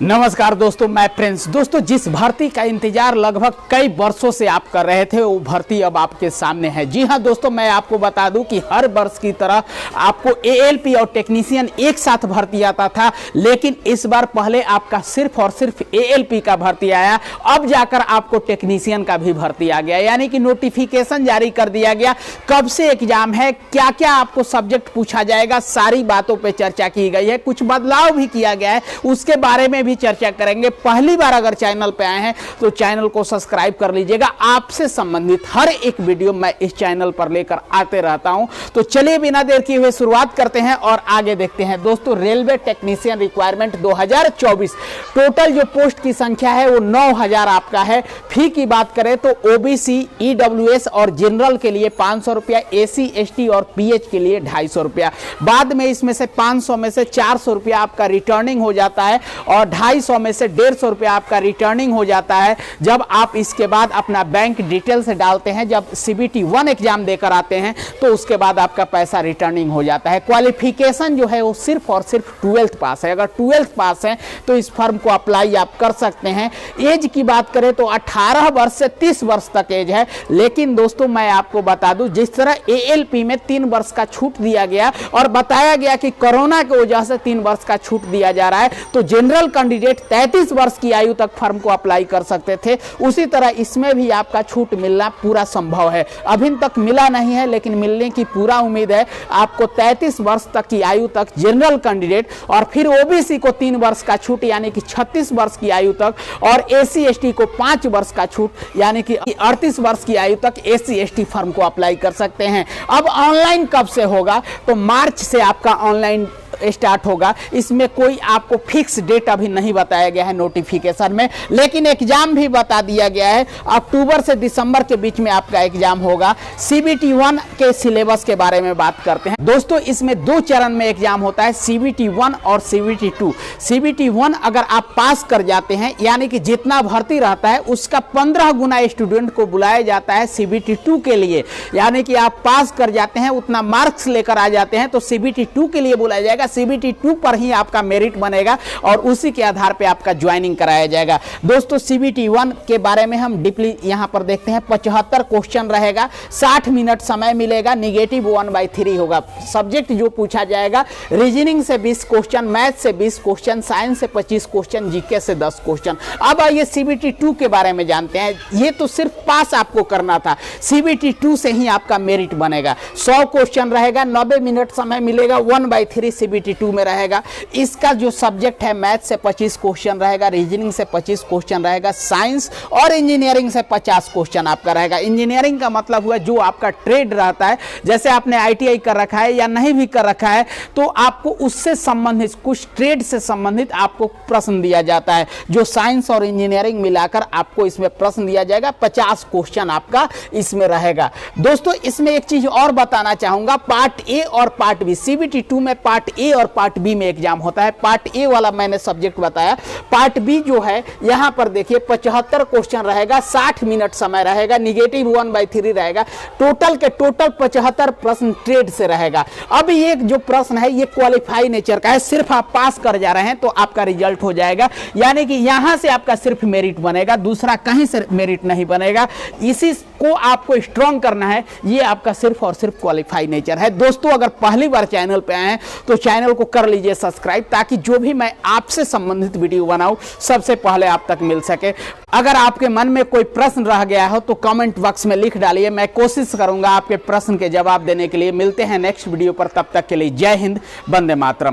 नमस्कार दोस्तों, मैं प्रिंस। दोस्तों, जिस भर्ती का इंतजार लगभग कई वर्षों से आप कर रहे थे वो भर्ती अब आपके सामने है। जी हां दोस्तों, मैं आपको बता दूं कि हर वर्ष की तरह आपको एएलपी और टेक्नीशियन एक साथ भर्ती आता था, लेकिन इस बार पहले आपका सिर्फ और सिर्फ एएलपी का भर्ती आया, अब जाकर आपको टेक्नीशियन का भी भर्ती आ गया, यानी कि नोटिफिकेशन जारी कर दिया गया। कब से एग्जाम है, क्या क्या आपको सब्जेक्ट पूछा जाएगा, सारी बातों पर चर्चा की गई है। कुछ बदलाव भी किया गया है, उसके बारे में चर्चा करेंगे। पहली बार अगर चैनल पे आए हैं तो चैनल को सब्सक्राइब कर लीजिएगा। आपसे संबंधित हर एक वीडियो मैं इस चैनल पर लेकर आते रहता हूं। तो चलिए बिना देर किए हुए शुरुआत करते हैं और आगे देखते हैं। दोस्तों, रेलवे टेक्नीशियन रिक्वायरमेंट 2024 टोटल जो पोस्ट की संख्या है वो 9000 आपका है। फी की बात करें तो ओबीसी, ईडब्ल्यूएस और जनरल के लिए 500 रुपया, एसी, एसटी और पीएच के लिए 250 रुपया। बाद में इसमें से 500 में से 400 रुपया आपका रिटर्निंग हो जाता है और 250 में से 150 रुपया आपका रिटर्निंग हो जाता है जब आप इसके बाद अपना बैंक डिटेल्स डालते हैं। जब सीबीटी 1 एग्जाम देकर आते हैं तो उसके बाद आपका पैसा रिटर्निंग हो जाता है। क्वालिफिकेशन जो है वो सिर्फ और सिर्फ 12th पास है। अगर 12th पास है तो इस फर्म को अप्लाई आप कर सकते हैं। एज की बात करें तो 18 वर्ष से 30 वर्ष तक एज है। लेकिन दोस्तों, मैं आपको बता दूं, जिस तरह एएलपी में 3 वर्ष का छूट दिया गया और बताया गया कि कोरोना की वजह से 3 वर्ष का छूट दिया जा रहा है, तो जनरल कैंडिडेट 33 वर्ष की आयु तक फर्म को अप्लाई कर सकते थे। उसी तरह इसमें भी आपका छूट मिलना पूरा संभव है। अभी तक मिला नहीं है, लेकिन मिलने की पूरा उम्मीद है। आपको 33 वर्ष तक की आयु तक जनरल कैंडिडेट, और फिर ओबीसी को 3 वर्ष का छूट यानी कि 36 वर्ष की आयु तक, और एसी एसटी को 5 वर्ष का छूट यानी कि 38 वर्ष की आयु तक एसी एसटी फर्म को अप्लाई कर सकते हैं। अब ऑनलाइन कब से होगा, तो मार्च से आपका ऑनलाइन स्टार्ट होगा। इसमें कोई आपको फिक्स डेट अभी नहीं बताया गया है नोटिफिकेशन में, लेकिन एग्जाम भी बता दिया गया है। अक्टूबर से दिसंबर के बीच में आपका एग्जाम होगा। सीबीटी 1 के सिलेबस के बारे में बात करते हैं। दोस्तों, इसमें 2 चरण में एग्जाम होता है, सीबीटी 1 और सीबीटी 2। सीबीटी 1 अगर आप पास कर जाते हैं, यानी कि जितना भर्ती रहता है उसका 15 गुना स्टूडेंट को बुलाया जाता है सीबीटी 2 के लिए, यानी कि आप पास कर जाते हैं, उतना मार्क्स लेकर आ जाते हैं तो सीबीटी 2 के लिए बुलाया जाएगा। सीबीटी 2 पर ही आपका मेरिट बनेगा और उसी के आधार पे आपका ज्वाइनिंग कराया जाएगा। दोस्तों, सीबीटी 1 के बारे में हम डीपली यहां पर देखते हैं। 75 क्वेश्चन रहेगा, 60 मिनट समय मिलेगा, निगेटिव 1/3 होगा। सब्जेक्ट जो पूछा जाएगा, रीजनिंग से 20 क्वेश्चन, मैथ से 20 क्वेश्चन, साइंस से 25 क्वेश्चन, जीके से 10 क्वेश्चन। अब आइए सीबीटी 2 के बारे में जानते हैं। ये तो सिर्फ पास आपको करना था, सीबीटी 2 से ही आपका मेरिट बनेगा। 100 क्वेश्चन रहेगा, 90 मिनट समय मिलेगा, 1/3 सीबीटी 2 में रहेगा। इसका जो सब्जेक्ट है, मैथ से 25 क्वेश्चन रहेगा, रीजनिंग से 25 क्वेश्चन रहेगा, साइंस और इंजीनियरिंग से 50 क्वेश्चन आपका रहेगा। इंजीनियरिंग का मतलब हुआ जो आपका ट्रेड रहता है, जैसे आपने आईटीआई कर रखा है या नहीं भी कर रखा है, तो आपको उससे संबंधित कुछ ट्रेड से संबंधित आपको प्रश्न दिया जाता है। जो साइंस और इंजीनियरिंग मिलाकर आपको इसमें प्रश्न दिया जाएगा। 50 क्वेश्चन आपका इसमें रहेगा। दोस्तों, इसमें एक चीज और बताना चाहूंगा, पार्ट ए और पार्ट बी। सीबीटी 2 में पार्ट ए और पार्ट बी में एग्जाम होता है। पार्ट ए वाला मैंने सब्जेक्ट बताया। पार्ट बी जो है, यहां पर देखिए 75 क्वेश्चन रहेगा, 60 मिनट समय रहेगा, निगेटिव 1/3 रहेगा। टोटल के टोटल 75 प्रश्न ट्रेड से रहेगा। अब ये जो प्रश्न है ये क्वालिफाई नेचर का है, सिर्फ आप पास कर जा रहे हैं तो आपका रिजल्ट हो जाएगा, यानी कि यहां से आपका सिर्फ मेरिट बनेगा, दूसरा कहीं से मेरिट नहीं बनेगा। इसी को आपको स्ट्रॉन्ग करना है, ये आपका सिर्फ और सिर्फ क्वालिफाई नेचर है। दोस्तों, अगर पहली बार चैनल पे आए हैं तो चैनल को कर लीजिए सब्सक्राइब, ताकि जो भी मैं आपसे संबंधित वीडियो बनाऊं सबसे पहले आप तक मिल सके। अगर आपके मन में कोई प्रश्न रह गया हो तो कमेंट बॉक्स में लिख डालिए, मैं कोशिश करूंगा आपके प्रश्न के जवाब देने के लिए। मिलते हैं नेक्स्ट वीडियो पर, तब तक के लिए जय हिंद, वंदे मातरम।